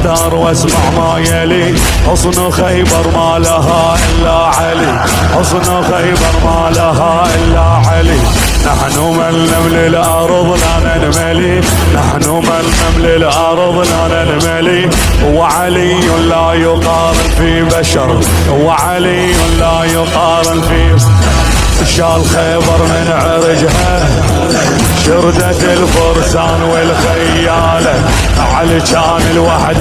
اختار واسمع ما يلي. حصن خيبر ما لها الا علي، حصن خيبر ما لها الا علي. نحن من نملي الارض لا ننملي، نحن من نملي الارض لا ننملي. وعلي لا يقارن في بشر، وعلي لا يقارن في. شال خيبر من عرجها شردة الفرسان والخيالة، علي كان الوحدة